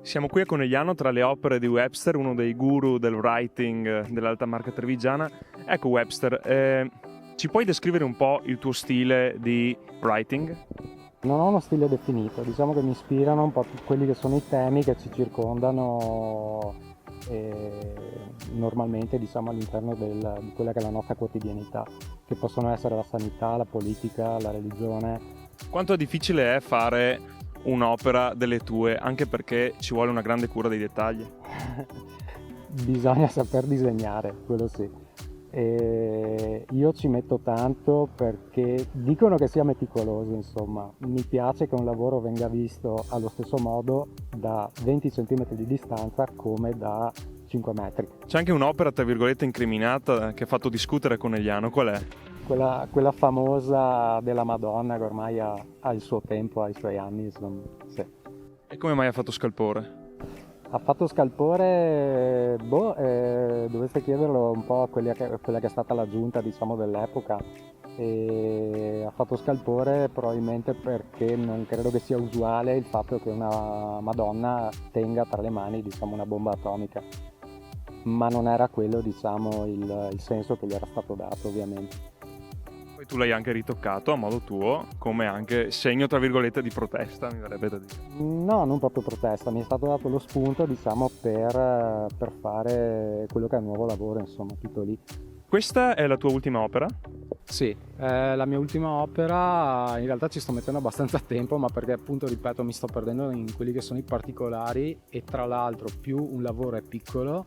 Siamo qui a Conegliano tra le opere di Webster, uno dei guru del writing dell'Alta Marca Trevigiana. Ecco Webster, ci puoi descrivere un po' il tuo stile di writing? Non ho uno stile definito, diciamo che mi ispirano un po' quelli che sono i temi che ci circondano normalmente diciamo, all'interno di quella che è la nostra quotidianità, che possono essere la sanità, la politica, la religione. Quanto difficile è fare un'opera delle tue, anche perché ci vuole una grande cura dei dettagli? Bisogna saper disegnare, quello sì. E io ci metto tanto perché dicono che sia meticoloso, insomma. Mi piace che un lavoro venga visto allo stesso modo da 20 cm di distanza come da 5 metri. C'è anche un'opera, tra virgolette, incriminata che ha fatto discutere Conegliano. Qual è? Quella famosa della Madonna che ormai ha il suo tempo, ha i suoi anni, insomma. Sì. E come mai ha fatto scalpore? Ha fatto scalpore, dovreste chiederlo un po' a quella che è stata la giunta, diciamo, dell'epoca. E ha fatto scalpore probabilmente perché non credo che sia usuale il fatto che una Madonna tenga tra le mani, diciamo, una bomba atomica. Ma non era quello, diciamo, il senso che gli era stato dato, ovviamente. Poi tu l'hai anche ritoccato a modo tuo, come anche segno, tra virgolette, di protesta, mi verrebbe da dire. No, non proprio protesta, mi è stato dato lo spunto, diciamo, per fare quello che è il nuovo lavoro, insomma, tutto lì. Questa è la tua ultima opera? Sì, la mia ultima opera, in realtà ci sto mettendo abbastanza tempo, ma perché appunto, ripeto, mi sto perdendo in quelli che sono i particolari e tra l'altro più un lavoro è piccolo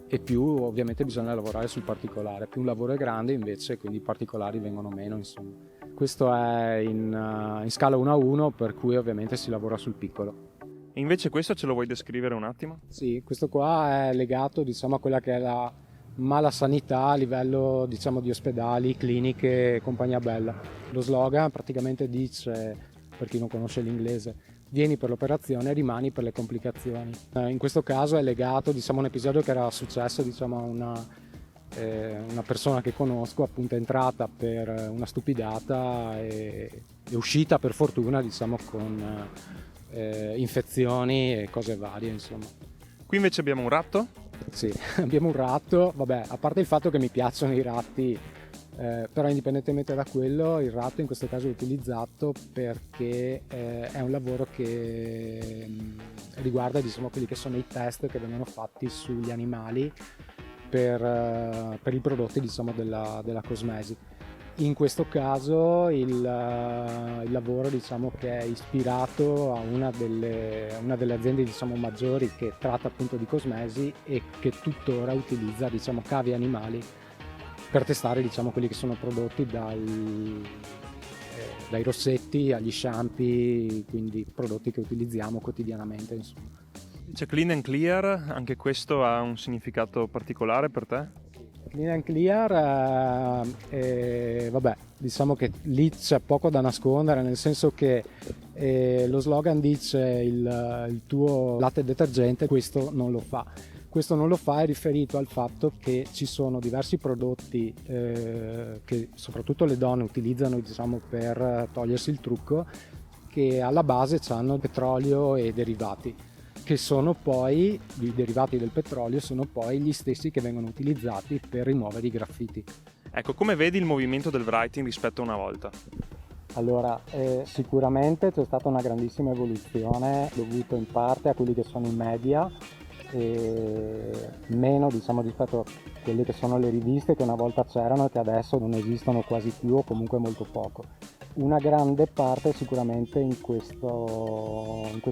e più ovviamente bisogna lavorare sul particolare, più un lavoro è grande invece, quindi i particolari vengono meno, insomma. Questo è in scala 1:1, per cui ovviamente si lavora sul piccolo. E invece questo ce lo vuoi descrivere un attimo? Sì, questo qua è legato, diciamo, a quella che è la mala sanità a livello, diciamo, di ospedali, cliniche e compagnia bella. Lo slogan praticamente dice, per chi non conosce l'inglese, vieni per l'operazione, rimani per le complicazioni. In questo caso è legato, diciamo, a un episodio che era successo, diciamo, a una persona che conosco, appunto è entrata per una stupidata e è uscita per fortuna, diciamo, con infezioni e cose varie, insomma. Qui invece abbiamo un ratto? Sì, abbiamo un ratto, vabbè, a parte il fatto che mi piacciono i ratti, però indipendentemente da quello, il ratto in questo caso è utilizzato perché è un lavoro che riguarda, diciamo, quelli che sono i test che vengono fatti sugli animali per i prodotti, diciamo, della cosmesi. In questo caso il lavoro, diciamo, che è ispirato a una delle aziende, diciamo, maggiori che tratta appunto di cosmesi e che tuttora utilizza, diciamo, cavi animali per testare, diciamo, quelli che sono prodotti dai rossetti agli shampoo, quindi prodotti che utilizziamo quotidianamente, insomma. C'è Clean and Clear, anche questo ha un significato particolare per te? Clean and Clear, vabbè, diciamo che lì c'è poco da nascondere, nel senso che lo slogan dice il tuo latte detergente, questo non lo fa. Questo non lo fa è riferito al fatto che ci sono diversi prodotti che soprattutto le donne utilizzano, diciamo, per togliersi il trucco, che alla base hanno petrolio e derivati, che sono poi, i derivati del petrolio sono poi gli stessi che vengono utilizzati per rimuovere i graffiti. Ecco, come vedi il movimento del writing rispetto a una volta? Allora, sicuramente c'è stata una grandissima evoluzione dovuta in parte a quelli che sono i media, e meno, diciamo, rispetto a quelle che sono le riviste che una volta c'erano e che adesso non esistono quasi più o comunque molto poco. Una grande parte sicuramente in questa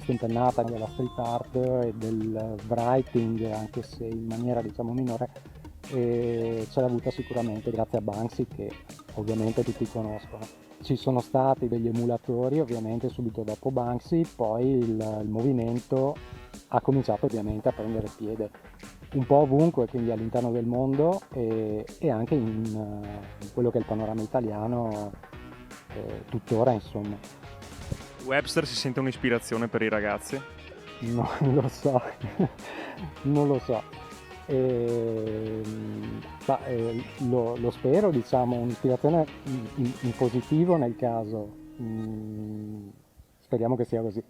impennata della street art e del writing, anche se in maniera, diciamo, minore, ce l'ha avuta sicuramente grazie a Banksy, che ovviamente tutti conoscono. Ci sono stati degli emulatori ovviamente subito dopo Banksy, poi il movimento ha cominciato ovviamente a prendere piede un po' ovunque, quindi all'interno del mondo e anche in quello che è il panorama italiano tuttora, insomma. Webster si sente un'ispirazione per i ragazzi? No, non lo so, non lo so. Lo spero, diciamo, un'ispirazione in positivo nel caso. Speriamo che sia così.